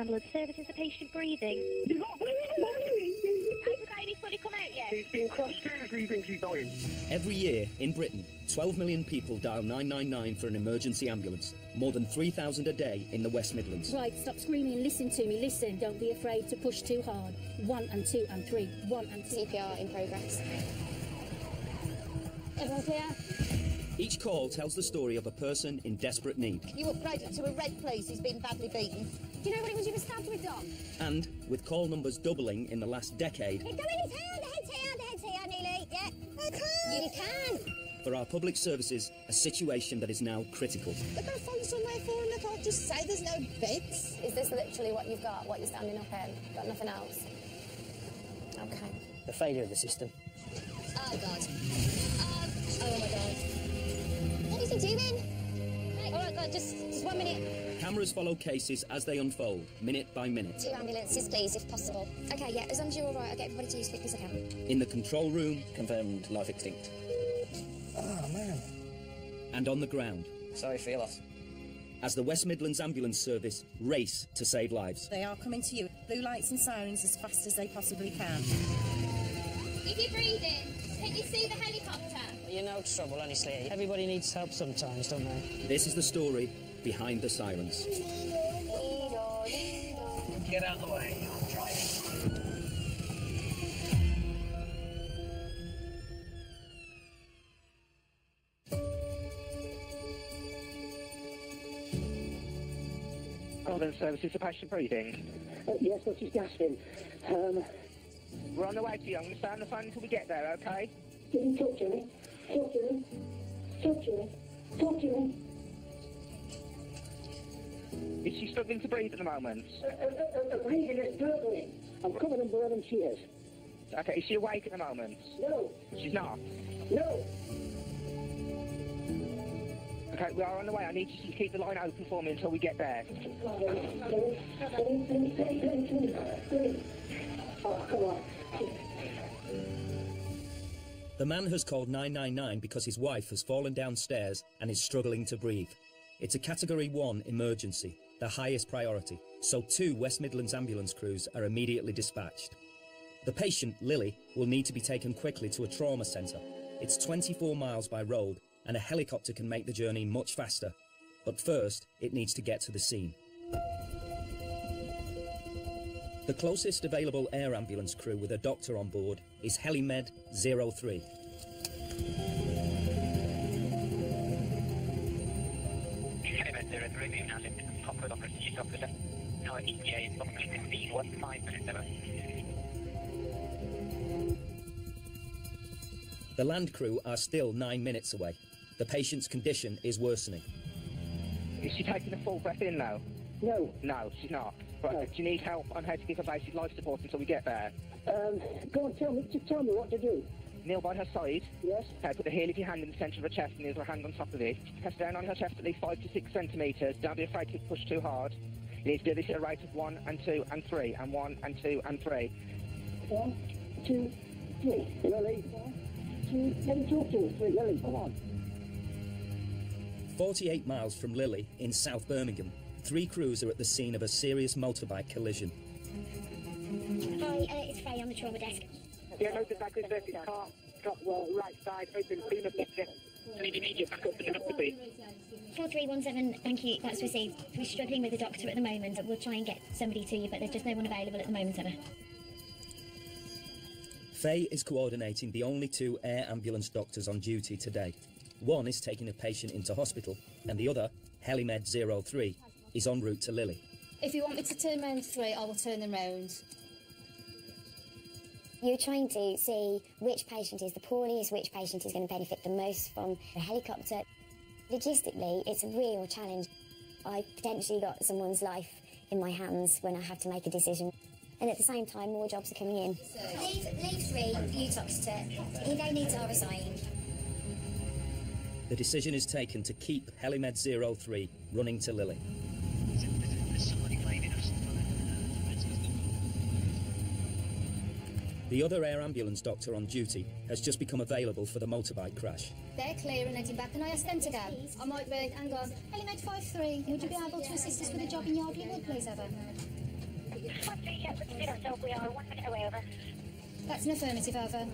Ambulance Service. Is the patient breathing? He's not breathing! Has the baby fully come out yet? He's been crushed through, he thinks he's dying. Every year in Britain, 12 million people dial 999 for an emergency ambulance. More than 3,000 a day in the West Midlands. Right, stop screaming and listen to me. Listen, don't be afraid to push too hard. 1 and 2 and 3. 1 and 2. CPR in progress. Everyone clear? Each call tells the story of a person in desperate need. You upgraded to a red, please. He's been badly beaten. Do you know what it was you were stabbed with, Dom? And, with call numbers doubling in the last decade... It's going in his hand! The head's here, nearly. Yeah. I can't! You can! For our public services, a situation that is now critical. They've got to find somewhere for him. They can't just say there's no beds. Is this literally what you've got, what you're standing up in? Got nothing else? Okay. The failure of the system. Oh, God. Oh, my God. What is he doing? All right, God, just 1 minute. Cameras follow cases as they unfold, minute by minute. 2 ambulances, please, if possible. Okay, yeah, as long as you're all right, I'll get everybody to you as quick as I can. In the control room... Confirmed life extinct. Oh, man. And on the ground. Sorry for your loss. As the West Midlands Ambulance Service race to save lives. They are coming to you. Blue lights and sirens as fast as they possibly can. Is he breathing? Can you see the helicopter? You're no trouble, honestly. Everybody needs help sometimes, don't they? This is the story behind the sirens. Get out of the way. I'm driving. Ambulance Service, is the patient breathing? Yes, but she's gasping. We're on the way to you. I'm going to stay on the phone until we get there, okay? Can you talk to me? Talk to me. Talk to me. Talk to me. Is she struggling to breathe at the moment? Breathing is gurgling. I'm covered in blood and tears. Okay, is she awake at the moment? No. She's not? No. Okay, we are on the way. I need you to keep the line open for me until we get there. Oh, come on. The man has called 999 because his wife has fallen downstairs and is struggling to breathe. It's a Category 1 emergency, the highest priority, so 2 West Midlands ambulance crews are immediately dispatched. The patient, Lily, will need to be taken quickly to a trauma centre. It's 24 miles by road, and a helicopter can make the journey much faster. But first, it needs to get to the scene. The closest available air ambulance crew with a doctor on board is HeliMed 03. HeliMed 03, we've now lifted the top of the procedure officer. Now at ETA is approximately 15, 5 minutes over. The land crew are still 9 minutes away. The patient's condition is worsening. Is she taking a full breath in now? No. No, she's not. Right, No. do you need help on how to give her basic life support until we get there? Go on, tell me what to do. Kneel by her side. Yes. Okay, put the heel of your hand in the centre of her chest and use her hand on top of it. Press down on her chest at least 5 to 6 centimetres. Don't be afraid to push too hard. You need to do this at a rate of 1 and 2 and 3 and 1 and 2 and 3. 1, 2, 3. Lily. 1, 2, let me talk to you. 3. Lily, come on. 48 miles from Lily, in South Birmingham, 3 crews are at the scene of a serious motorbike collision. Hi, it's Faye on the trauma desk. Yeah, motorcycle versus car. Top right side, open, clean up the I need immediate backup to the doctor, please. 4317, thank you, that's received. We're struggling with the doctor at the moment. We'll try and get somebody to you, but there's just no one available at the moment, Emma. Faye is coordinating the only 2 air ambulance doctors on duty today. One is taking a patient into hospital, and the other, HeliMed 03, is en route to Lily. If you want me to turn round 3, I will turn them round. You're trying to see which patient is the poorest, which patient is going to benefit the most from the helicopter. Logistically, it's a real challenge. I potentially got someone's life in my hands when I have to make a decision. And at the same time, more jobs are coming in. Leave 3, you Toxter. Evo needs are assigned. The decision is taken to keep HeliMed 03 running to Lily. The other air ambulance doctor on duty has just become available for the motorbike crash. They're clear and heading back. Can I ask them to go? I might be. Hang on. HeliMed 53, would you be able to assist us with a job in Yardley Wood, please, Eva? We are 1 minute away, over. That's an affirmative, over.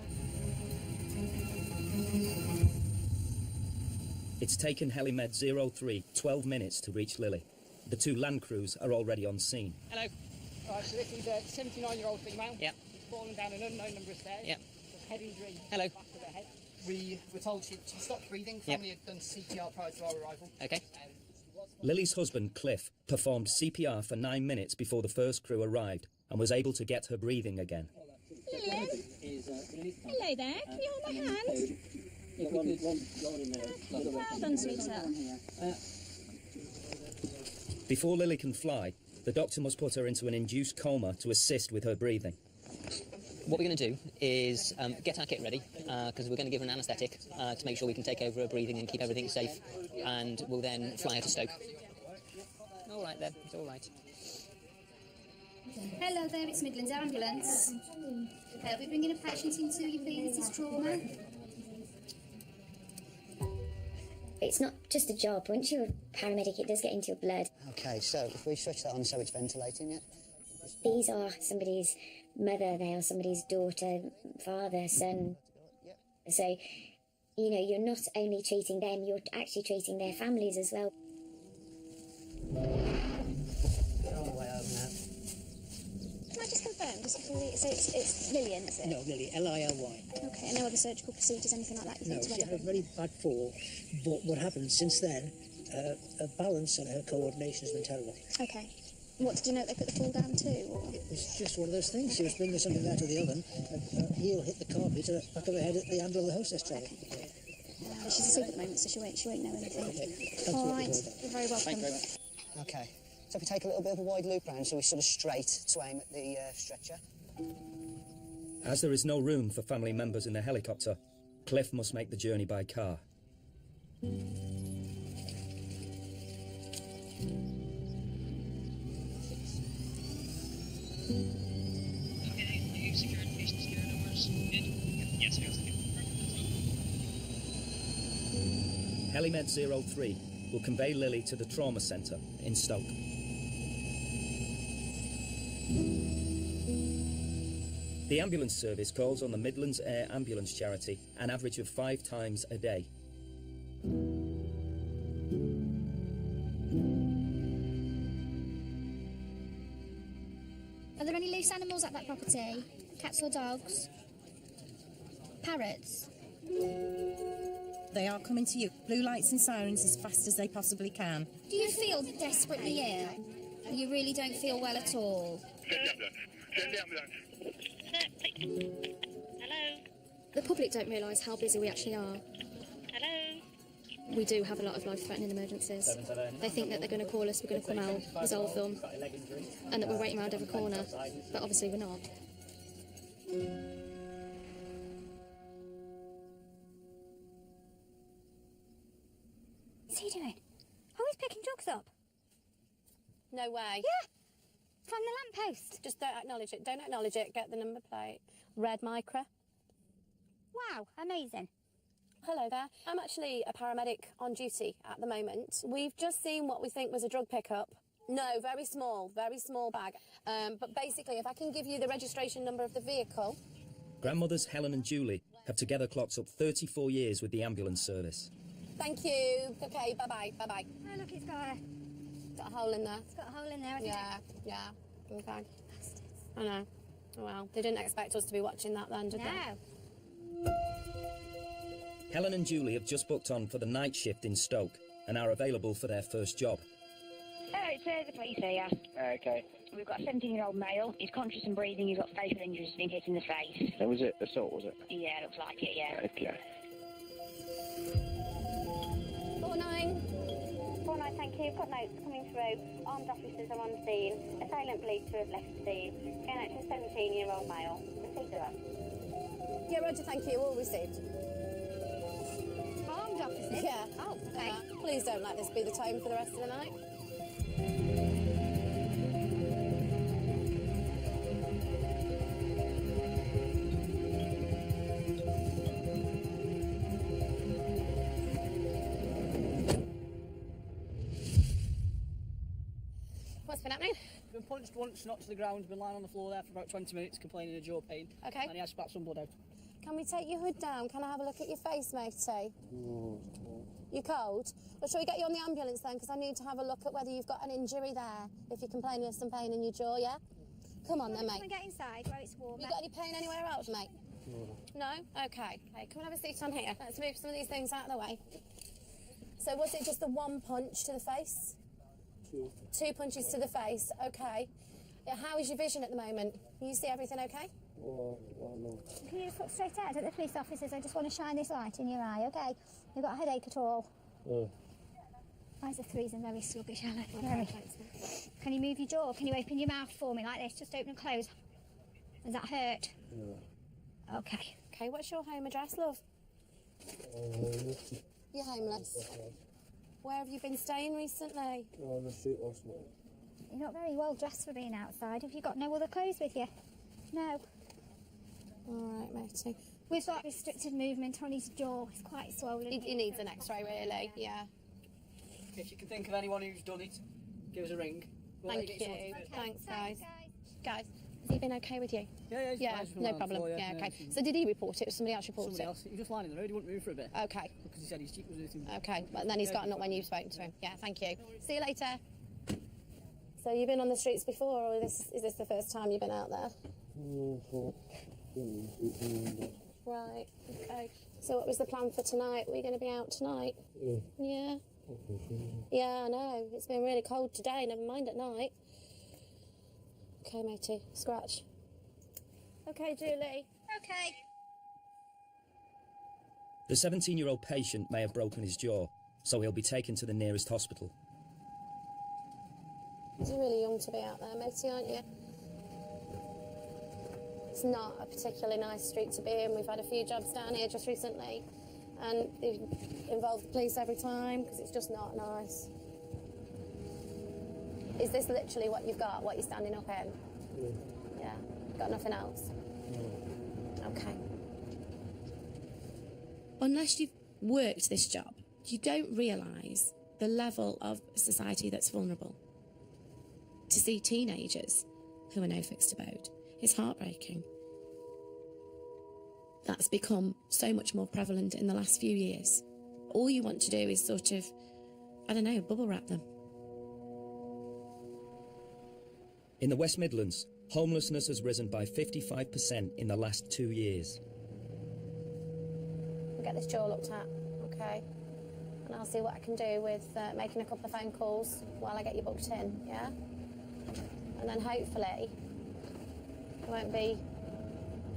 It's taken HeliMed 03 12 minutes to reach Lily. The 2 land crews are already on scene. Hello. Right, so this is a 79-year-old female. Yeah. She's fallen down an unknown number of stairs. Yeah. Head injury. Hello. Back of her head. We were told she stopped breathing. Family had done CPR prior to our arrival. Okay. Lily's husband, Cliff, performed CPR for 9 minutes before the first crew arrived and was able to get her breathing again. Lily? Hello there. Can you hold my hand? Well done, sweetheart. Before Lily can fly, the doctor must put her into an induced coma to assist with her breathing. What we're going to do is get our kit ready, because we're going to give her an anaesthetic to make sure we can take over her breathing and keep everything safe, and we'll then fly her to Stoke. All right then, it's all right. Hello there, it's Midlands Ambulance. We're bringing a patient into your previous trauma. It's not just a job. Once you're a paramedic, it does get into your blood. Okay, so if we switch that on so it's ventilating, yeah? These are somebody's mother, they are somebody's daughter, father, son. So, you know, you're not only treating them, you're actually treating their families as well. All the way over now. Can I just confirm, just before we... So it's Lillian, is it? No, Lily, L-I-L-Y. Okay, and no other surgical procedures, anything like that? You No, think she had a very bad fall, but what happened since then, her balance and her coordination has been terrible. Okay. What, did you know they put the fall down too? Or? It's just one of those things. She was bringing something out of the oven, and her heel hit the carpet at the back of her head at the handle of the hostess trolley. She's asleep at the moment, so she won't know anything. Okay. All right, you're very welcome. Thank you very much. Okay, so if we take a little bit of a wide loop round, so we're sort of straight to aim at the stretcher. As there is no room for family members in the helicopter, Cliff must make the journey by car. HeliMed 03 will convey Lily to the trauma centre in Stoke. The ambulance service calls on the Midlands Air Ambulance Charity an average of 5 times a day. Are there any loose animals at that property? Cats or dogs? Parrots? They are coming to you. Blue lights and sirens as fast as they possibly can. Do you feel desperately ill? You really don't feel well at all? Send the ambulance. Hello? The public don't realise how busy we actually are. Hello? We do have a lot of life-threatening emergencies. They think that they're going to call us, we're going to come out, resolve them, and that we're waiting around every corner, but obviously we're not. What's he doing? Oh, he's picking drugs up. No way. Yeah, from the lamppost. Just don't acknowledge it. Don't acknowledge it. Get the number plate. Red Micra. Wow, amazing. Hello there. I'm actually a paramedic on duty at the moment. We've just seen what we think was a drug pickup. No, very small bag. But basically, if I can give you the registration number of the vehicle. Grandmothers Helen and Julie have together clocked up 34 years with the ambulance service. Thank you. Okay, bye-bye, bye-bye. Oh, look, it's got a hole in there. It's got a hole in there, hasn't it? Yeah. Okay. I know. Well, they didn't expect us to be watching that then, did they? Helen and Julie have just booked on for the night shift in Stoke and are available for their first job. It's the police here. Okay. We've got a 17-year-old male. He's conscious and breathing. He's got facial injuries. He's been hit in the face. And was it assault, was it? Yeah, looks like it, yeah. Okay. 49, thank you. You've got notes coming through. Armed officers are on scene. Assailant believed to have left the scene. Going out to a 17-year-old male. Received that. Yeah, Roger, thank you. All received. Armed officers? Yeah. Oh, okay. Please don't let this be the tone for the rest of the night. What's been happening? been punched once, knocked to the ground, been lying on the floor there for about 20 minutes, complaining of jaw pain. Okay. And he has spat some blood out. Can we take your hood down? Can I have a look at your face, matey? You're cold? Well, shall we get you on the ambulance then? Because I need to have a look at whether you've got an injury there. If you're complaining of some pain in your jaw, yeah? Come on then, mate. Can we get inside where it's warm? You got any pain anywhere else, mate? No? Okay. Okay, come and have a seat on here. Let's move some of these things out of the way. So was it just the one punch to the face? Two punches to the face, okay. Yeah, how is your vision at the moment? Can you see everything okay? Can you just look straight ahead at the police officers? I just want to shine this light in your eye, okay? You've got a headache at all? Eyes of threes and very sluggish, Ellen. Very. Can you move your jaw? Can you open your mouth for me like this? Just open and close. Does that hurt? Okay. Okay, what's your home address, love? You're homeless. Where have you been staying recently? On the street last night. You're not very well dressed for being outside. Have you got no other clothes with you? No. All right, matey. We've got restricted movement on his jaw. It's quite swollen. He needs an x-ray, really, yeah. If you can think of anyone who's done it, give us a ring. Thank you. Thanks, guys. Guys, has he been okay with you? Yeah, no problem. Yeah, okay. So did he report it or somebody else report it? Somebody else. He was just lying in the road, he wouldn't move for a bit. Okay. Because he said his cheek was hurting. Okay, and then he's gotten up when you've spoken to him. Yeah, thank you. See you later. So you've been on the streets before, or is this the first time you've been out there? Right, okay. So what was the plan for tonight? Were you going to be out tonight? Yeah? Yeah, I know. It's been really cold today, never mind at night. Okay, matey, scratch. Okay, Julie. Okay. The 17-year-old patient may have broken his jaw, so he'll be taken to the nearest hospital. You're really young to be out there, matey, aren't you? It's not a particularly nice street to be in. We've had a few jobs down here just recently, and they've involved the police every time because it's just not nice. Is this literally what you've got, what you're standing up in? Yeah. Got nothing else? Okay. Unless you've worked this job, you don't realise the level of society that's vulnerable. To see teenagers who are no fixed about is heartbreaking. That's become so much more prevalent in the last few years. All you want to do is sort of, I don't know, bubble wrap them. In the West Midlands, homelessness has risen by 55% in the last 2 years. We'll get this jaw looked at, okay? And I'll see what I can do with making a couple of phone calls while I get you booked in, yeah? And then hopefully there won't be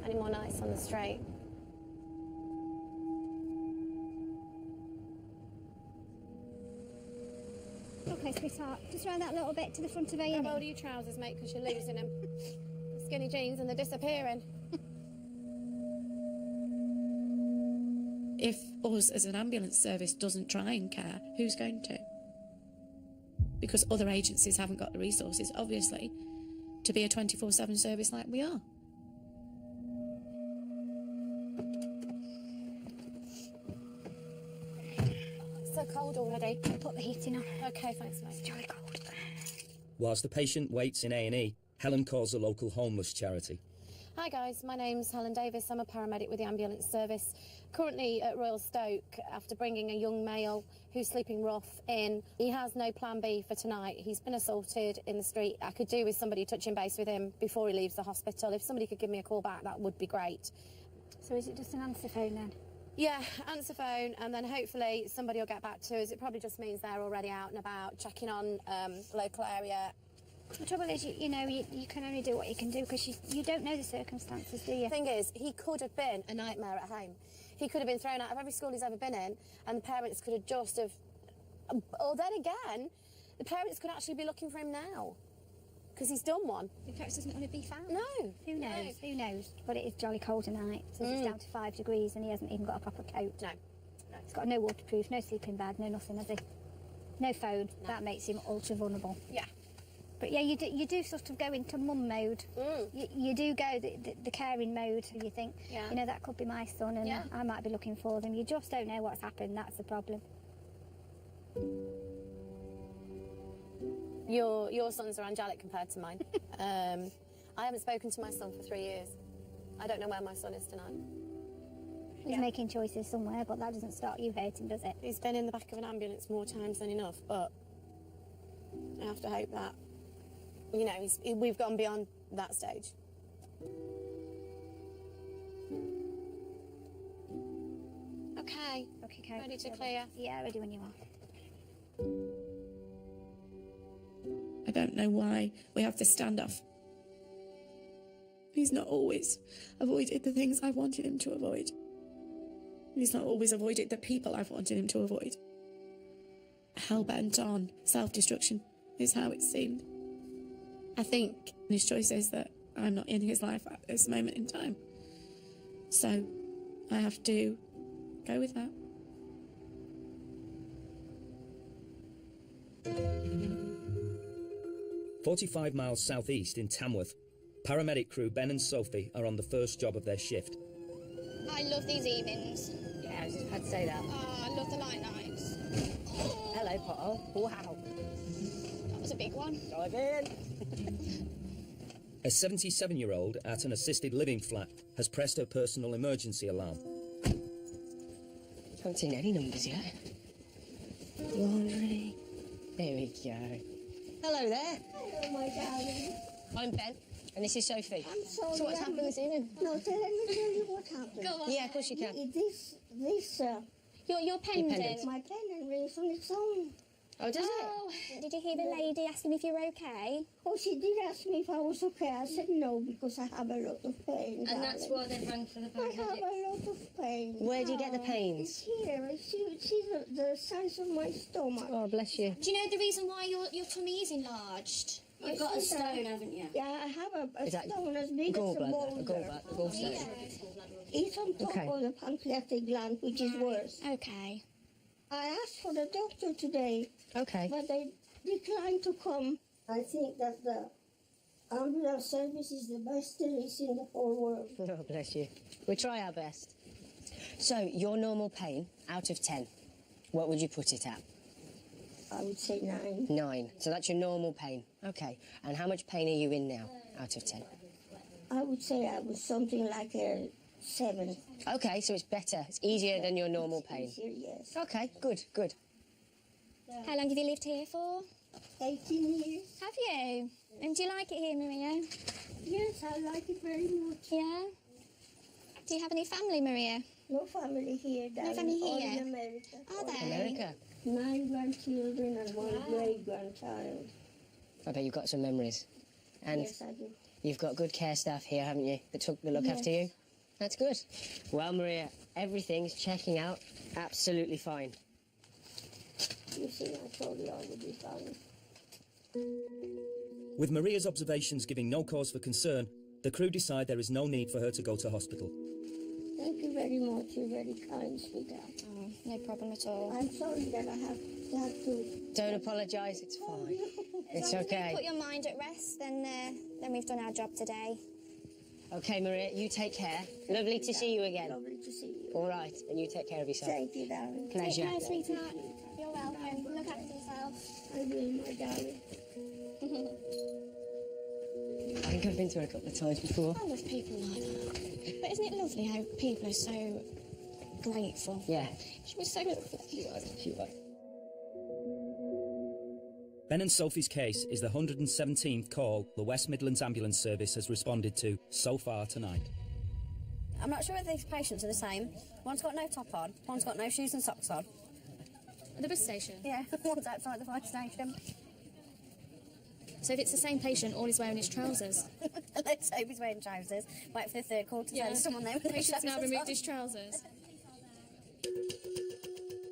any more nights on the street. Okay, sweetheart. Just round that little bit to the front of A&E. How old are your trousers, mate? Because you're losing them. Skinny jeans and they're disappearing. If us as an ambulance service doesn't try and care, who's going to? Because other agencies haven't got the resources, obviously, to be a 24/7 service like we are. It's so cold already. Put the heating on. Okay, thanks, mate. It's jolly cold. Whilst the patient waits in A&E, Helen calls a local homeless charity. Hi guys, my name's Helen Davis. I'm a paramedic with the ambulance service. Currently at Royal Stoke after bringing a young male who's sleeping rough in. He has no plan B for tonight. He's been assaulted in the street. I could do with somebody touching base with him before he leaves the hospital. If somebody could give me a call back, that would be great. So is it just an answer phone then? Yeah, answer phone, and then hopefully somebody will get back to us. It probably just means they're already out and about, checking on local area. The trouble is, you know, you can only do what you can do because you don't know the circumstances, do you? The thing is, he could have been a nightmare at home. He could have been thrown out of every school he's ever been in, and the parents could have just have... Or then again, the parents could actually be looking for him now, because he's done one. The parents doesn't want to be found. No. Who knows? No. Who knows? But it is jolly cold tonight. Since it's down to 5 degrees and he hasn't even got a proper coat. No. He's got no waterproof, no sleeping bag, no nothing, has he? No phone. No. That makes him ultra vulnerable. Yeah. But yeah, you do sort of go into mum mode. You do go the caring mode. You think, you know, that could be my son and I might be looking for them. You just don't know what's happened. That's the problem. Your sons are angelic compared to mine. I haven't spoken to my son for 3 years. I don't know where my son is tonight. He's making choices somewhere, but that doesn't stop you hating, does it? He's been in the back of an ambulance more times than enough, but I have to hope that, you know, we've gone beyond that stage. Okay. Okay, Kate. Ready to clear? Yeah, ready when you are. I don't know why we have this standoff. He's not always avoided the things I wanted him to avoid. He's not always avoided the people I've wanted him to avoid. Hell-bent on self-destruction is how it seemed. I think his choice is that I'm not in his life at this moment in time. So I have to go with that. "45 miles southeast in Tamworth, paramedic crew Ben and Sophie are on the first job of their shift. I love these evenings. Yeah, I was just about to say that. Oh, I love the light nights. Hello, Potter. Wow. That was a big one. Dive in. A 77-year-old at an assisted living flat has pressed her personal emergency alarm. Haven't seen any numbers yet. Laundry. There we go. Hello there. Hello, my darling. I'm Ben, and this is Sophie. I'm sorry. So what's happened this evening? No, let me tell you what happened. Go on. Yeah, of course you can. Your pendant. My pendant rings on its own. Oh, does it? Did you hear the lady asking if you're okay? Oh, she did ask me if I was okay. I said no because I have a lot of pain. And that's why they rang for the paramedics. I have a lot of pain. Where do you get the pains? It's here. See the size of my stomach. Oh, bless you. Do you know the reason why your tummy is enlarged? You've got a stone, haven't you? Yeah, I have a stone as big as a boulder. Gallstone. It's on top of the pancreatic gland, which is worse. Okay. I asked for the doctor today. Okay. But they declined to come. I think that the ambulance service is the best there is in the whole world. Oh, bless you. We'll try our best. So, your normal pain, out of 10, what would you put it at? I would say 9. 9. So that's your normal pain. Okay. And how much pain are you in now, out of 10? I would say I was something like a 7. Okay, so it's better. It's easier than your normal pain. Easier, yes. Okay, good, good. How long have you lived here for? 18 years. Have you? And do you like it here, Maria? Yes, I like it very much. Yeah? Do you have any family, Maria? No family here, darling. No family here? All in America. Are they? America? 9 grandchildren and 1 great-grandchild. I bet you've got some memories. And yes, I do. You've got good care staff here, haven't you, that took the look after you? That's good. Well, Maria, everything's checking out absolutely fine. You see, I told you I would be fine. With Maria's observations giving no cause for concern, the crew decide there is no need for her to go to hospital. Thank you very much. You're very kind, sweetheart. Oh, no problem at all. I'm sorry that I have to... Don't apologise, it's fine. It's okay. Put your mind at rest, then we've done our job today. Okay, Maria, you take care. Lovely to see you again. Lovely to see you. All right, and you take care of yourself. Thank you, darling. Pleasure. Take care, sweetheart. You're welcome. Look after yourself. I will, my darling. I think I've been to her a couple of times before. I love people like that. But isn't it lovely how people are so grateful? Yeah. She was so lovely. She was. Ben and Sophie's case is the 117th call the West Midlands Ambulance Service has responded to so far tonight. I'm not sure if these patients are the same. One's got no top on, one's got no shoes and socks on. At the bus station? Yeah, one's outside the fire station. So if it's the same patient, all he's wearing is trousers? Let's hope he's wearing trousers. Wait for the third call to send someone there with the patient's now removed on. his trousers.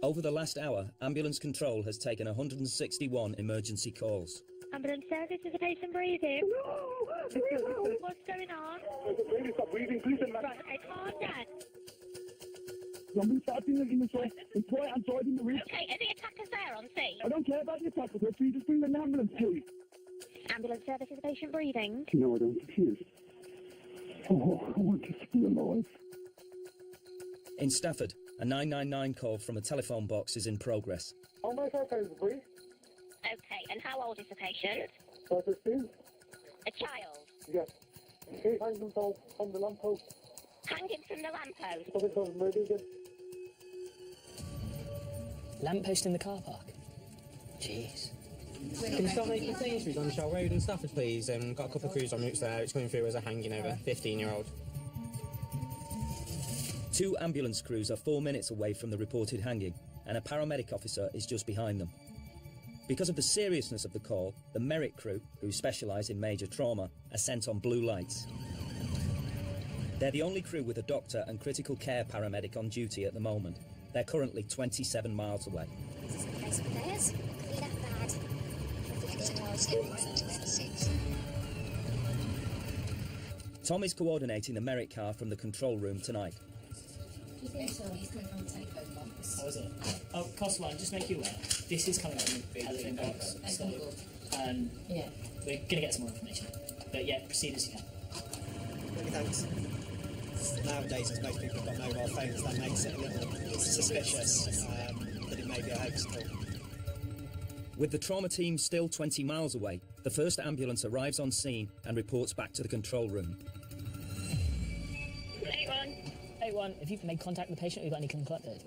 Over the last hour, ambulance control has taken 161 emergency calls. Ambulance service, is a patient breathing? What's going on? Baby, stop breathing, please. Right, okay, calm down. Somebody's starting in the soil. It's right outside in the ribs. Okay, are the attackers there on scene? I don't care about the attackers. Please just bring an ambulance, please. Ambulance service, is a patient breathing? No, I don't. She is. Oh, I want to be alive. In Stafford, a 999 call from a telephone box is in progress. Oh my God, please. Okay, and how old is the patient? 15. A child. Yes. He hangs himself on the lamppost. Hanging from the lamppost. I think I was murdered again. Lamppost in the car park? Jeez. Can you start making Sainsbury's on Shell Road and Stafford, please? Got a couple of crews en route there. It's coming through as a hanging over 15-year-old. 2 ambulance crews are 4 minutes away from the reported hanging, and a paramedic officer is just behind them. Because of the seriousness of the call, the Merrick crew, who specialise in major trauma, are sent on blue lights. They're the only crew with a doctor and critical care paramedic on duty at the moment. They're currently 27 miles away. Tom is coordinating the Merrick car from the control room tonight. Do you think so? He's coming from the telephone box. Oh, is it? Oh, Coastline, just make you aware. This is coming from the telephone box. So, yeah. We're going to get some more information. But yeah, proceed as you can. Many thanks. Nowadays, as most people have got mobile phones, that makes it a little suspicious that it may be a hoax call. With the trauma team still 20 miles away, the first ambulance arrives on scene and reports back to the control room. 81, have you made contact with the patient? Have you got any clinical updates?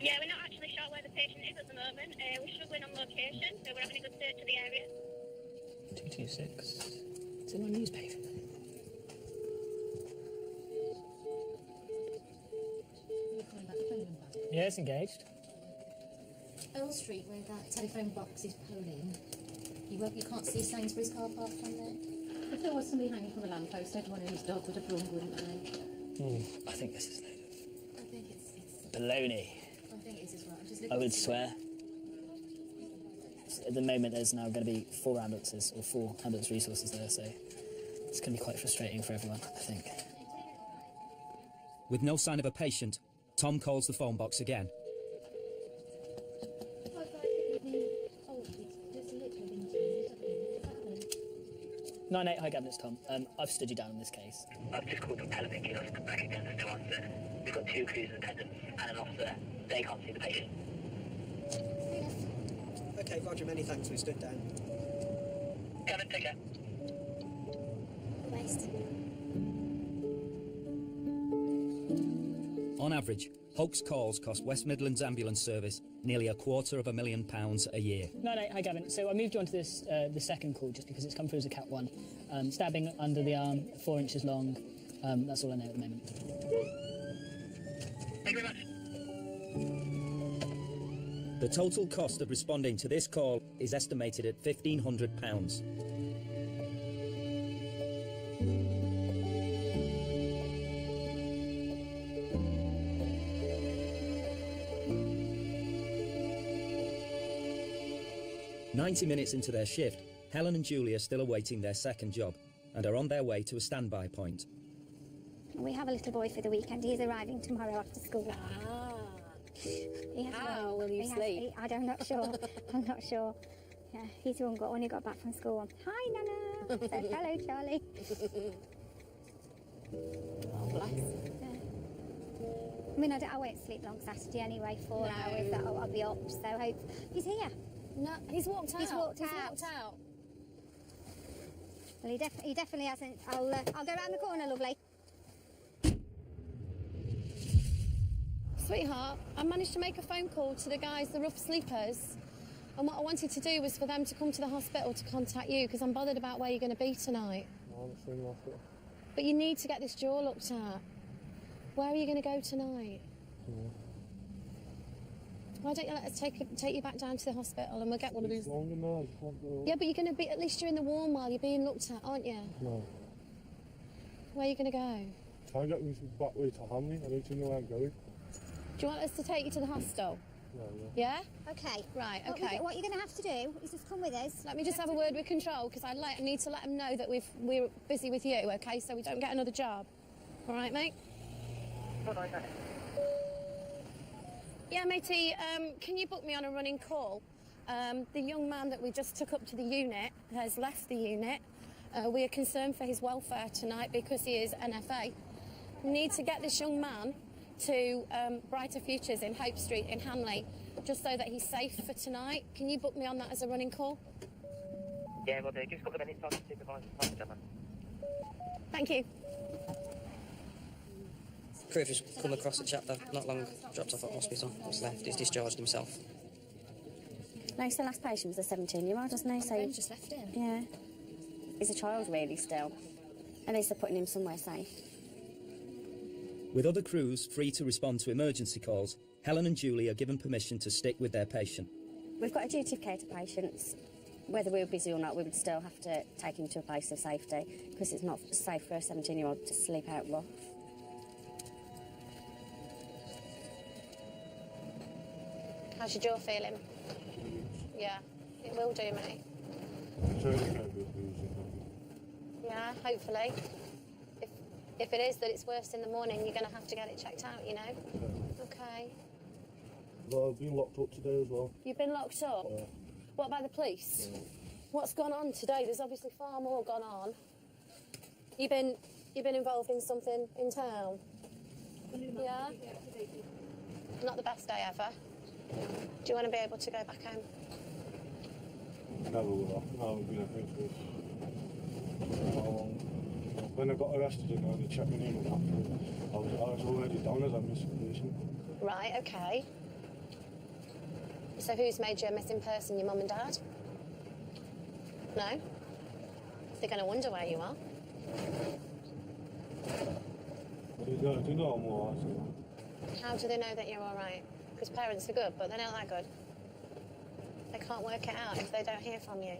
Yeah, we're not actually sure where the patient is at the moment. We're struggling on location, so we're having a good search of the area. 226. It's in my newspaper. Yeah, it's engaged. Earl Street, where that telephone box is polling, you can't see Sainsbury's car park from there. If there was somebody hanging from a lamppost, everyone and his dog would have run, wouldn't they? I think this is load I think it's baloney. I think it is as well. I would swear. At the moment, there's now going to be 4 ambulances, or 4 ambulance resources there, so it's going to be quite frustrating for everyone, I think. With no sign of a patient, Tom calls the phone box again. 98 High Gavin, it's Tom. I've stood you down in this case. I've just called them paramedic to come back again. There's no answer. We've got 2 crews in attendance and an officer. They can't see the patient. OK, Roger, many thanks. We stood down. Gavin, take care. On average, hoax calls cost West Midlands Ambulance Service nearly £250,000 a year. 98 High Gavin, so I moved you onto this, the second call just because it's come through as a Cat 1. Stabbing under the arm, 4 inches long. That's all I know at the moment. Thank you very much. The total cost of responding to this call is estimated at £1,500. "90 minutes into their shift, Helen and Julie are still awaiting their second job and are on their way to a standby point. We have a little boy for the weekend. He's arriving tomorrow after school. How will you sleep? I'm not sure. I'm not sure. Yeah, he's only got back from school. Hi, Nana. Said hello, Charlie. Oh, bless. I mean, I won't sleep long Saturday anyway. 4 hours. I'll be up. So hope he's here. No, he's walked out. He's walked out. Well, he definitely hasn't. I'll go around the corner, lovely. Sweetheart, I managed to make a phone call to the guys, the rough sleepers, and what I wanted to do was for them to come to the hospital to contact you because I'm bothered about where you're going to be tonight. No, I'm not seeing the hospital. But you need to get this jaw looked at. Where are you going to go tonight? Why don't you let us take you back down to the hospital and we'll get one of these... Longer now, I can't go. Yeah, but you're going to be... At least you're in the warm while you're being looked at, aren't you? No. Where are you going to go? Try and get me back way to Hamley. I need to know where I'm going. Do you want us to take you to the hostel? Yeah? Yeah? Okay. Right, okay. What you're going to have to do is just come with us. Let me just have a word with control because I need to let them know that we're busy with you, okay? So we don't get another job. All right, mate? Bye-bye. Yeah, matey, can you book me on a running call? The young man that we just took up to the unit has left the unit. We are concerned for his welfare tonight because he is NFA. We need to get this young man to Brighter Futures in Hope Street in Hamley, just so that he's safe for tonight. Can you book me on that as a running call? Yeah, we'll do. Just a couple of minutes, I'll supervise the gentleman. Thank you. Crew have just come across a chap that not long dropped off at hospital. What's left? He's discharged himself. No, so the last patient was a 17-year-old, wasn't he? So Ben just left him. Yeah. He's a child, really, still. At least they're putting him somewhere safe. With other crews free to respond to emergency calls, Helen and Julie are given permission to stick with their patient. We've got a duty of care to patients. Whether we were busy or not, we would still have to take him to a place of safety because it's not safe for a 17-year-old to sleep out rough. How's your jaw feeling? Yeah, it will do, mate. Yeah, hopefully. If it is that it's worse in the morning, you're going to have to get it checked out, you know? Okay. Well, I've been locked up today as well. You've been locked up? Yeah. What, by the police? Yeah. What's gone on today? There's obviously far more gone on. You've been involved in something in town? Yeah? Not the best day ever. Do you want to be able to go back home? Never will. No, I've been here for how long? When I got arrested and they checked my name up, I was already down as a missing person. Right, okay. So who's made you a missing person? Your mum and dad? No? They're going to wonder where you are. They know I'm all right. How do they know that you're all right? Because parents are good, but they're not that good. They can't work it out if they don't hear from you.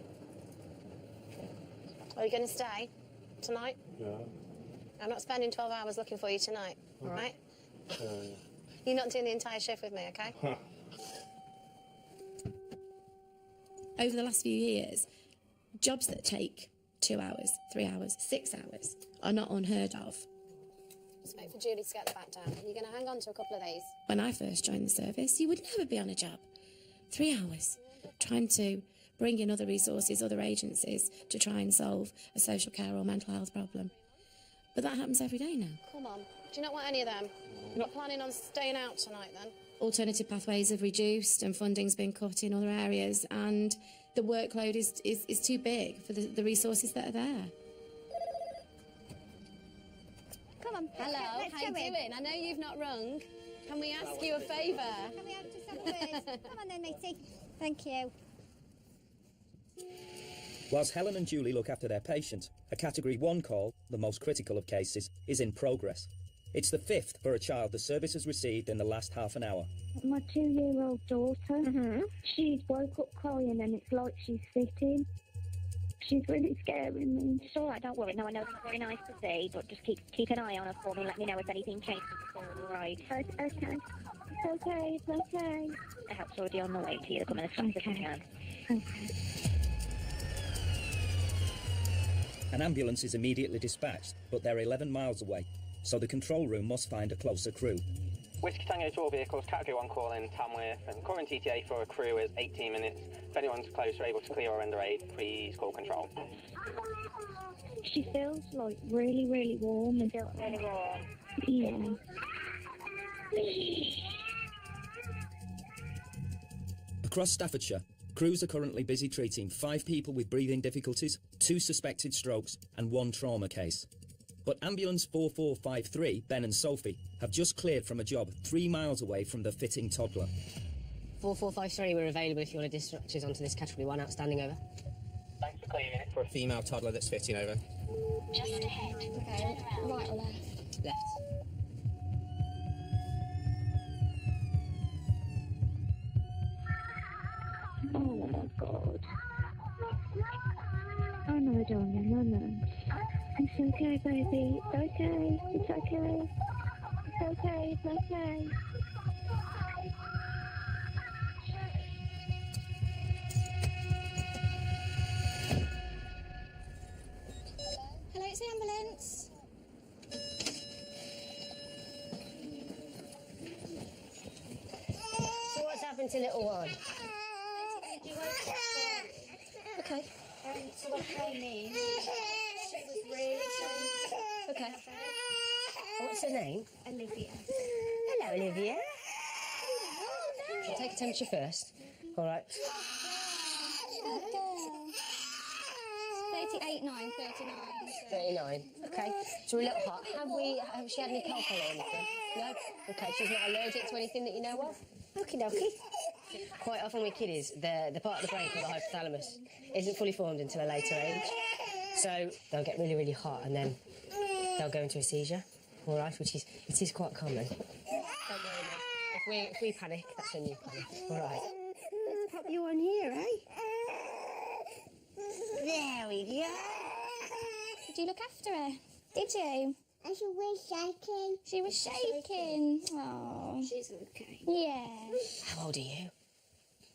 Are you going to stay tonight? Yeah. I'm not spending 12 hours looking for you tonight, all right? Yeah. You're not doing the entire shift with me, okay? Over the last few years, jobs that take 2 hours, 3 hours, 6 hours are not unheard of. Just wait for Julie to get the back down. You're going to hang on to a couple of these. When I first joined the service, you would never be on a job. 3 hours, trying to bring in other resources, other agencies to try and solve a social care or mental health problem. But that happens every day now. Come on. Do you not want any of them? You're not planning on staying out tonight, then? Alternative pathways have reduced and funding's been cut in other areas, and the workload is too big for the resources that are there. Come on. Hello, let's how you go in. doing? I know you've not rung. Can we ask you a favour? Can we just have a word? Come on then, matey. Thank you. Whilst Helen and Julie look after their patient, a Category 1 call, the most critical of cases, is in progress. It's the 5th for a child the service has received in the last half an hour. My 2-year-old daughter, she's woke up crying and it's like she's sitting. She's really scaring me. It's all right, don't worry. No, I know it's not very nice to see, but just keep an eye on her for me. Let me know if anything changes. All right. Okay. It's okay. It's okay. The help's already on the way to you. Come as fast as you can. Okay. An ambulance is immediately dispatched, but they're 11 miles away, so the control room must find a closer crew. Whiskey Tango to all vehicles, Category 1 call in Tamworth, and current ETA for a crew is 18 minutes. If anyone's close or able to clear or render aid, please call control. She feels like really, really warm. And feels really warm. Yeah. Across Staffordshire, crews are currently busy treating 5 people with breathing difficulties, 2 suspected strokes and 1 trauma case. But Ambulance 4453, Ben and Sophie, have just cleared from a job 3 miles away from the fitting toddler. 4453, we're available if you want to dispatch us onto this Category 1 outstanding, over. Thanks for clearing it. For a female toddler that's fitting, over. Just ahead. Okay, right or left? Left. Oh my God. Oh no, darling, no, no. It's okay, baby. It's okay. It's okay. It's okay. It's okay. Hello, it's the ambulance. So what's happened to little one? Okay. So I came in. She was really changed. Okay. What's her name? Olivia. Hello, Olivia. Take a temperature first. All right. 38.9, 39. 39. Okay. So we're a little hot. Have she had any cold colour or anything? No? Okay, she's not allergic to anything that you know of? Okie dokie. Quite often with kiddies, the part of the brain called the hypothalamus isn't fully formed until a later age. So they'll get really, really hot and then they'll go into a seizure, all right, it is quite common. If we panic, that's when you panic, all right. Let's pop you on here, eh? There we go. Did you look after her? Did you? And she was shaking. She was shaking. Oh. She's okay. Yeah. How old are you?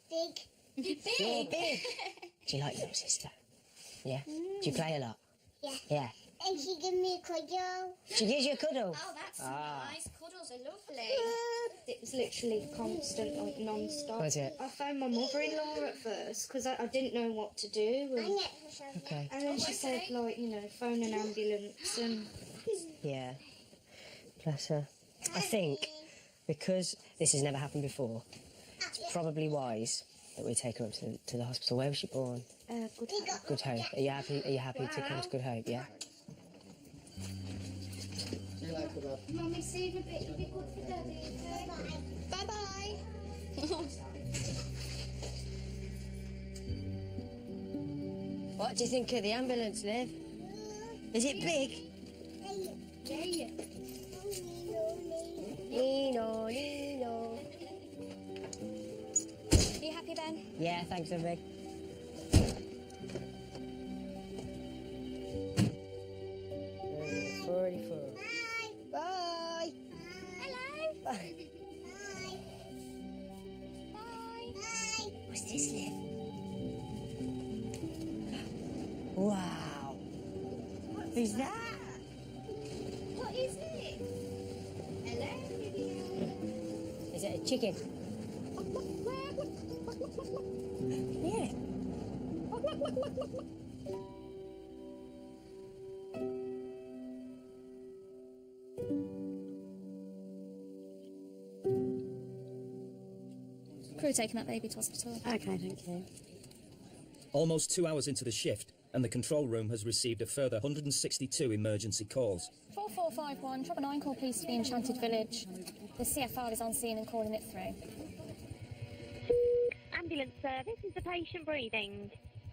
Big. You're big. Do you like your sister? Yeah. Do you play a lot? Yeah. Yeah. And she gave me a cuddle. She gives you a cuddle? Oh, that's nice. Cuddles are lovely. It was literally constant, like non-stop. Was it? I phoned my mother-in-law at first because I didn't know what to do. And, Okay. and then she said, like, you know, phone an ambulance and... Yeah. Bless her. I think because this has never happened before, it's probably wise that we take her up to the hospital. Where was she born? Good Hope. Good Hope. Are you happy to come to Good Hope, yeah? Mummy, see you a bit. It'll be good for Daddy, okay? Bye-bye. What do you think of the ambulance, Liv? Is it big? Yeah. Nino, Nino. Are you happy, Ben? Yeah, thanks, Vic. Bye. Hello. Bye. Bye. What's this, Liv? Wow. Who's that? What is it? Hello. Is it a chicken? Yeah. Crew taking that baby to hospital. Okay, thank you. Almost 2 hours into the shift, and the control room has received a further 162 emergency calls. 4451, 999 call police to the Enchanted Village. The CFR is on scene and calling it through. Ambulance service, is the patient breathing?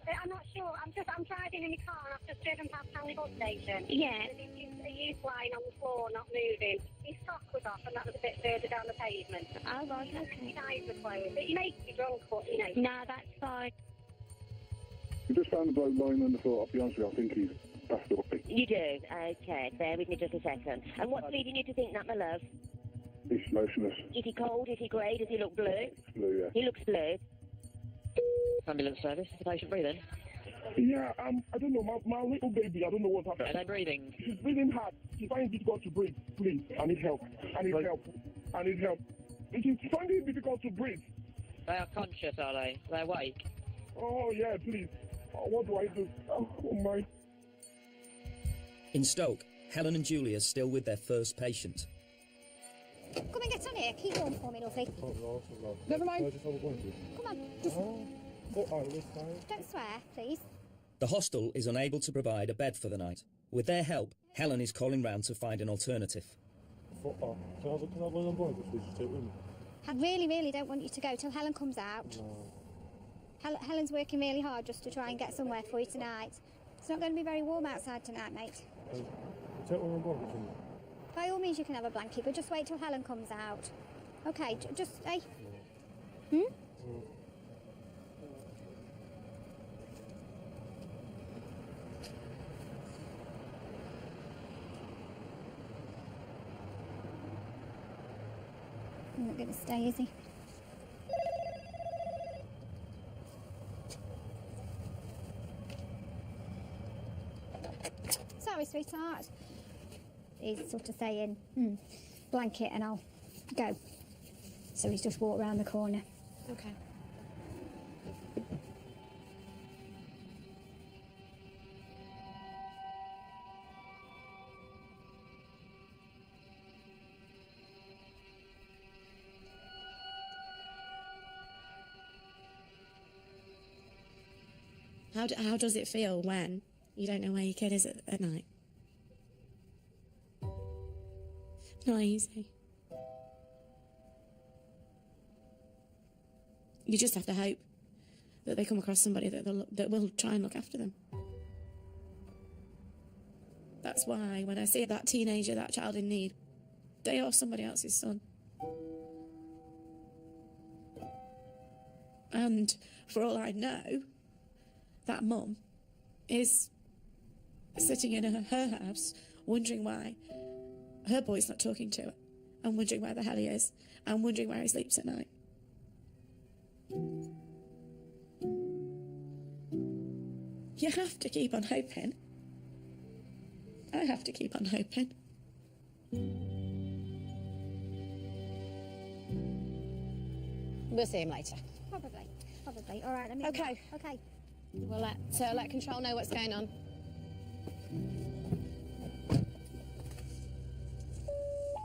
I'm not sure. I'm driving in my car and I've just driven past Stanley Bus Station. Yeah. And there's a youth lying on the floor, not moving. His sock was off and that was a bit further down the pavement. Oh, right, okay. His eyes were closed. But you may be drunk, but, you know. No, that's fine. We just found the bloke lying on the floor. I'll be honest with you, I think he's passed away. You do? Okay, bear with me just a second. And what's leading you to think that, my love? He's motionless. Is he cold? Is he grey? Does he look blue? Blue, yeah. He looks blue. Ambulance service, is the patient breathing? Yeah, I don't know. My little baby, I don't know what's happening. Are they breathing? She's breathing hard. She's finding it difficult to breathe. Please, I need help. I need help. I need help. She's finding it difficult to breathe. They are conscious, are they? They're awake? Oh, yeah, please. What do I do? Oh, my. In Stoke, Helen and Julie are still with their first patient. Come and get on here. Keep warm for me, lovely. Never mind. Come on. Just... Don't swear, please. The hostel is unable to provide a bed for the night. With their help, Helen is calling round to find an alternative. I really, really don't want you to go till Helen comes out. Helen's working really hard just to try and get somewhere for you tonight. It's not going to be very warm outside tonight, mate. By all means, you can have a blanket, but just wait till Helen comes out. Okay, just stay. I'm not going to stay, is he? Sorry, sweetheart. He's sort of saying, blanket and I'll go. So he's just walked round the corner. Okay. How does it feel when You don't know where your kid is at night. Not easy. You just have to hope that they come across somebody that will try and look after them. That's why when I see that teenager, that child in need, they are somebody else's son. And for all I know, that mum is sitting in her house wondering why her boy's not talking to her, and wondering where the hell he is, and wondering where he sleeps at night. You have to keep on hoping. I have to keep on hoping. We'll see him later. Probably. All right, let me... Okay. Okay. We'll let Control know what's going on.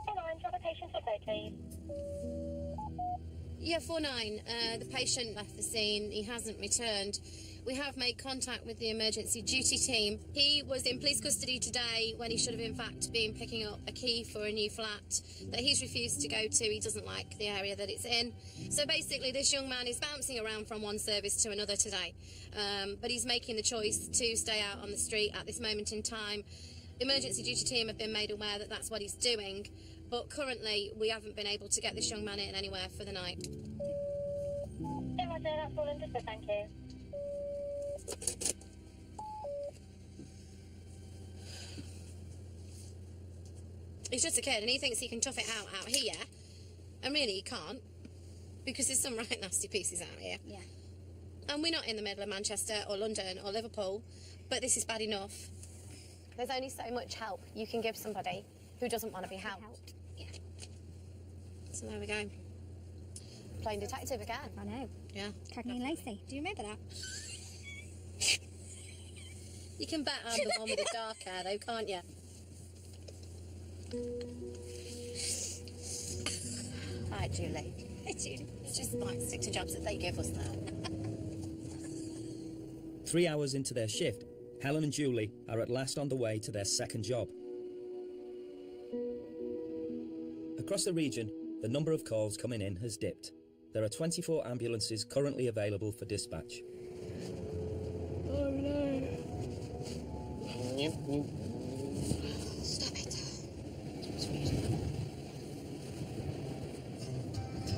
Hello, do you have a patient's update, please? Yeah, 49. The patient left the scene. He hasn't returned. We have made contact with the emergency duty team. He was in police custody today when he should have in fact been picking up a key for a new flat that he's refused to go to. He doesn't like the area that it's in. So basically this young man is bouncing around from one service to another today. But he's making the choice to stay out on the street at this moment in time. The emergency duty team have been made aware that that's what he's doing. But currently we haven't been able to get this young man in anywhere for the night. Yeah, Roger, that's all understood, thank you. He's just a kid and he thinks he can tough it out here, and really he can't, because there's some right nasty pieces out here. Yeah. And we're not in the middle of Manchester or London or Liverpool, but this is bad enough. There's only so much help you can give somebody who doesn't want to be helped. Yeah. So there we go. Playing detective again. I know. Yeah. Cagney and Lacey. Do you remember that? You can bet I'm the one with the dark hair, though, can't you? Hi, Julie. Hey, Julie. Just like stick to jobs that they give us now. 3 hours into their shift, Helen and Julie are at last on the way to their second job. Across the region, the number of calls coming in has dipped. There are 24 ambulances currently available for dispatch. Oh no. Stop it.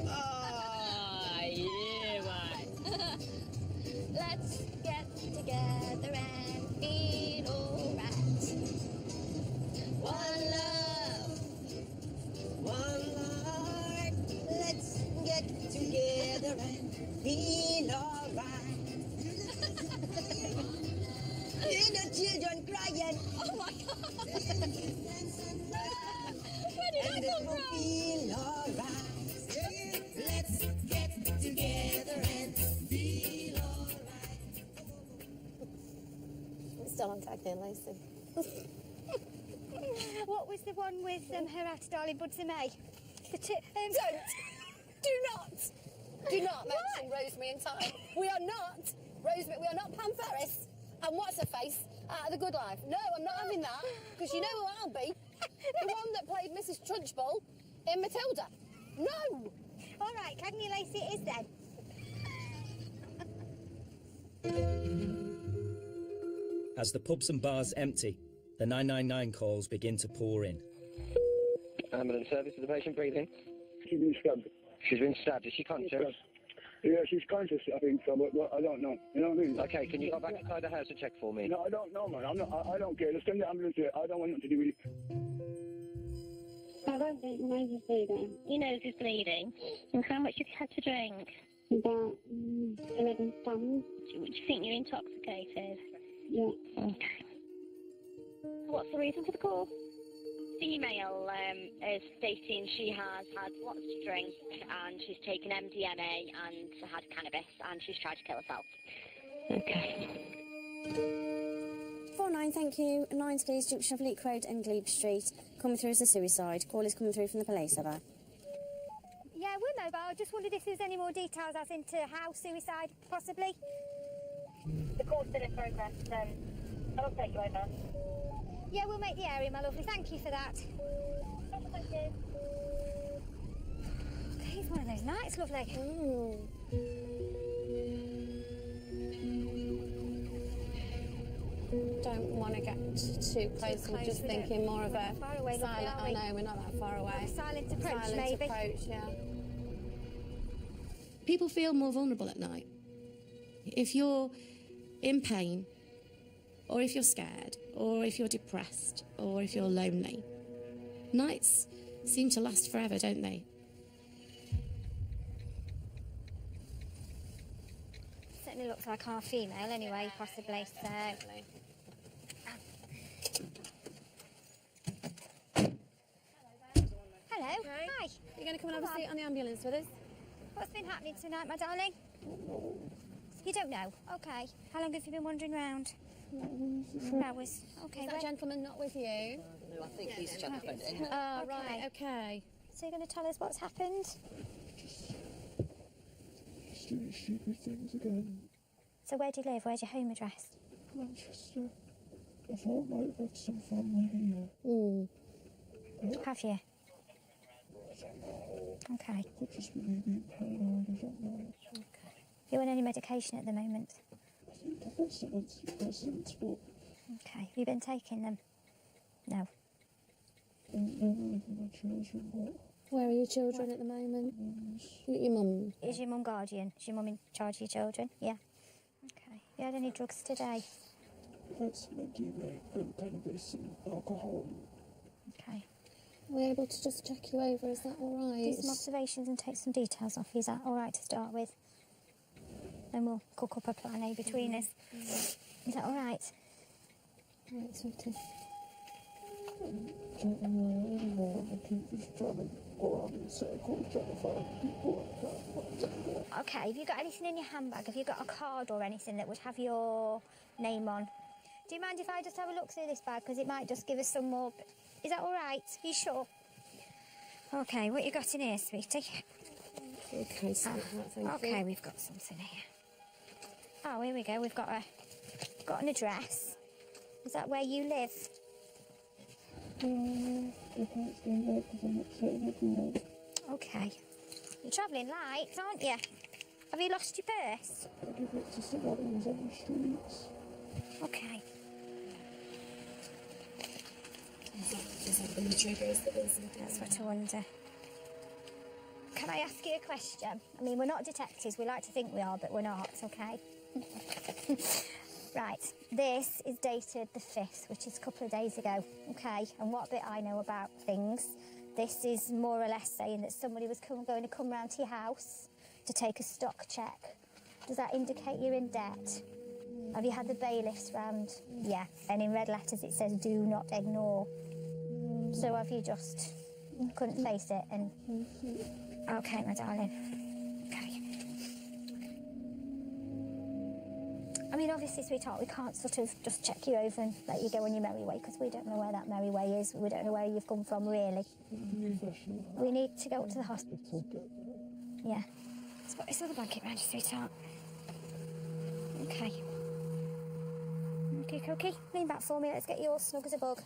Oh, yeah, man. Let's get together and feel alright. One love, one heart. Let's get together and feel alright. Hear the children crying. Oh my God. Where did I come from? Feel alright. Let's get together and feel alright. It's still on Cagney and Lacey. What was the one with her out to Darling Buds and May? Don't. Do not mention Rosemary and Thyme. We are not Rosemary. We are not Pam Ferris. And what's her face out of The Good Life? No, I'm not having that, because you know who I'll be. The one that played Mrs. Trunchbull in Matilda. No! All right, Cagney and Lacey it is then. As the pubs and bars empty, the 999 calls begin to pour in. Ambulance service, is the patient breathing? She's been stabbed. She's been stabbed. Is she conscious? Yeah, she's conscious, I think so, but I don't know. You know what I mean? Okay, can you go back inside the house and check for me? No, I don't know, man. I don't care. Just send the ambulance here. I don't want nothing to do with it. I don't think my nose is bleeding. Your nose is bleeding. And how much have you had to drink? About 11 tons. Do you think you're intoxicated? Yeah. Okay. What's the reason for the call? Female is stating she has had lots to drink and she's taken MDMA and had cannabis and she's tried to kill herself. Okay. 49, thank you. 9 please, junction of Leek Road and Glebe Street. Coming through as a suicide. Call is coming through from the police, have I? Yeah, we're mobile. I just wondered if there's any more details as into how suicide, possibly. The call's still in progress. I'll take you over. Yeah, we'll make the area, my lovely. Thank you for that. Thank you. Okay, it's one of those nights, lovely. Don't want to get too close. We're just thinking more of a far away, silent. I know we're not that far away. A silent approach, Silent maybe. approach, yeah. People feel more vulnerable at night. If you're in pain, or if you're scared, or if you're depressed, or if you're lonely, nights seem to last forever, don't they? Certainly looks like our female anyway, possibly, so... Hello. Hi. You're going to come and have a seat on the ambulance with us? What's been happening tonight, my darling? You don't know? Okay. How long have you been wandering round? Hours. Okay. Is that gentleman not with you? No, I think he's a chap friend. Oh, right, okay. So you're going to tell us what's happened? Just doing stupid things again. So where do you live? Where's your home address? Manchester. I thought I might have had some family here. Have you? Okay. Could just be me being paranoid, I don't know. You on any medication at the moment? I think I've got some antidepressants, but... Okay. Have you been taking them? No. I don't know live with my children, but... Where are your children at the moment? Your mum? Is your mum guardian? Is your mum in charge of your children? Yeah. Okay. You had any drugs today? I had some MDMA and cannabis and alcohol. Okay. Are we able to just check you over? Is that all right? Do some observations and take some details off. Is that all right to start with? Then we'll cook up a plan A between us. Is that all right? Right, sweetie. I don't know where I am anymore. I keep just trying to go around in circles, trying to find people I can't find. Okay, have you got anything in your handbag? Have you got a card or anything that would have your name on? Do you mind if I just have a look through this bag? Because it might just give us some more... Is that all right? Are you sure? Okay, what you got in here, sweetie? Okay, sweetheart, thank you. Okay, we've got something here. Oh, here we go. We've got an address. Is that where you live? I can't stay there because I'm upsetting everyone. Okay. You're travelling light, aren't you? Have you lost your purse? I give it to someone who was on the streets. Okay. Is that going to trigger us? That's what I wonder. Can I ask you a question? I mean, we're not detectives. We like to think we are, but we're not, okay? Right. This is dated the 5th, which is a couple of days ago, okay? And what bit I know about things, this is more or less saying that somebody was going to come round to your house to take a stock check. Does that indicate you're in debt? Have you had the bailiffs round? Yeah. And in red letters it says, do not ignore. So have you just couldn't face it and... Okay, my darling. Okay. I mean, obviously, sweetheart, we can't sort of just check you over and let you go on your merry way because we don't know where that merry way is. We don't know where you've come from, really. We need to go up to the hospital. Yeah. Let's put this other blanket round you, sweetheart. Okay. Okay. Lean back for me. Let's get you all snug as a bug.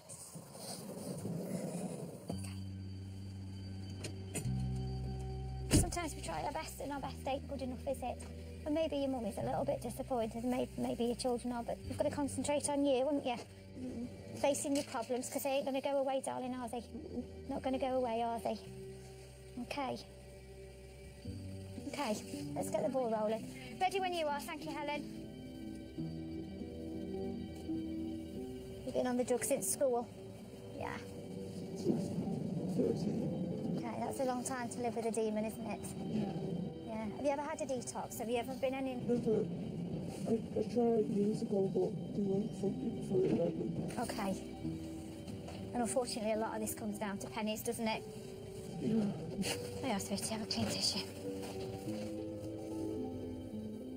Sometimes we try our best and our best ain't good enough, is it? And maybe your mum is a little bit disappointed, maybe your children are, but you've got to concentrate on you, haven't you? Facing your problems, because they ain't going to go away, darling, are they? Not going to go away, are they? Okay. Okay, let's get the ball rolling. Ready when you are, thank you, Helen. You've been on the drug since school? Yeah. Okay, that's a long time to live with a demon, isn't it? Yeah. Have you ever had a detox? Have you ever been any... Never. I tried years ago, but they weren't funding for it. Okay. And unfortunately, a lot of this comes down to pennies, doesn't it? Yeah. They are supposed to have a clean tissue.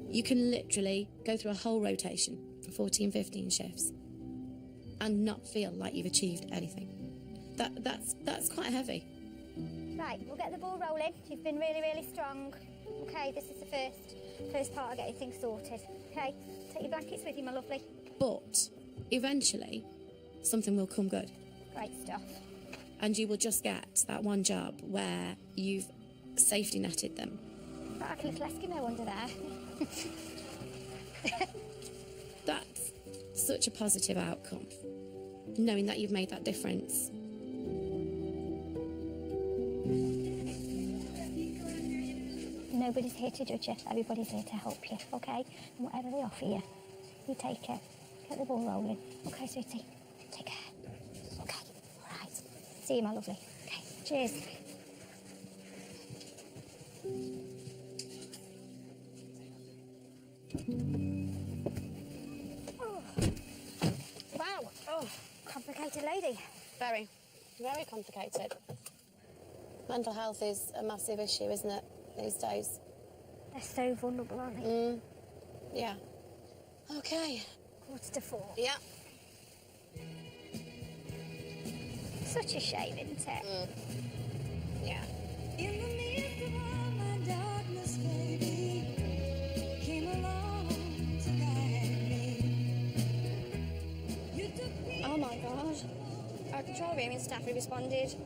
You can literally go through a whole rotation, 14, 15 shifts, and not feel like you've achieved anything. That's quite heavy. Right, we'll get the ball rolling. You've been really, really strong. Okay, this is the first part of getting things sorted. Okay, take your blankets with you, my lovely. But eventually something will come good. Great stuff. And you will just get that one job where you've safety netted them. Got like a little Eskimo under there. That's such a positive outcome, knowing that you've made that difference. Nobody's here to judge you, everybody's here to help you, okay? And whatever they offer you, you take it. Get the ball rolling. Okay, sweetie? Take care. Okay, all right. See you, my lovely. Okay, cheers. Oh. Wow. Oh, complicated lady. Very, very complicated. Mental health is a massive issue, isn't it, these days? They're so vulnerable, aren't they? Yeah. Okay. 3:45. Yeah. Such a shame, isn't it? Yeah. In the midst of all my darkness, baby, came along to guide me. You took me. Oh my God. Our control room and staff have responded.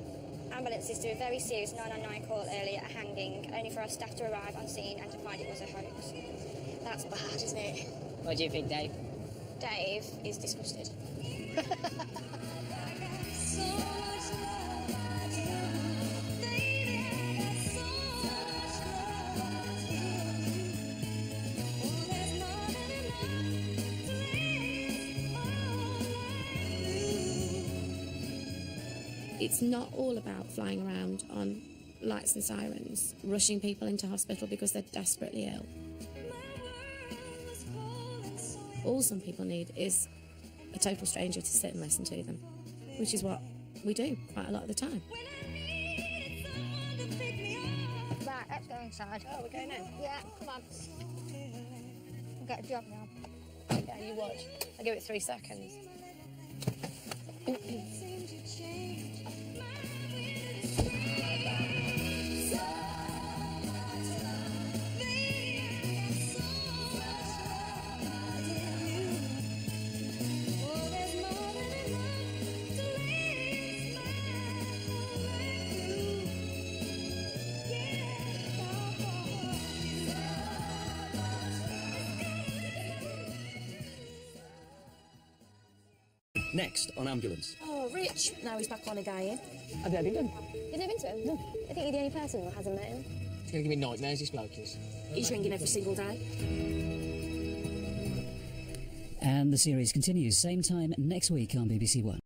Ambulances to a very serious 999 call earlier, a hanging, only for our staff to arrive on scene and to find it was a hoax. That's bad, isn't it? What do you think, Dave? Dave is disgusted. It's not all about flying around on lights and sirens, rushing people into hospital because they're desperately ill. All some people need is a total stranger to sit and listen to them, which is what we do quite a lot of the time. Right, let's go inside. Oh, we're going now? Yeah, come on. We'll get a job now. Okay, you watch. I'll give it 3 seconds. Next on Ambulance. Oh, Rich. Now he's back on again. I've never been done. You've never been to him? No. I think you're the only person who hasn't met him. It's going to give me nightmares, this bloke is. He's ringing every single day. And the series continues, same time next week on BBC One.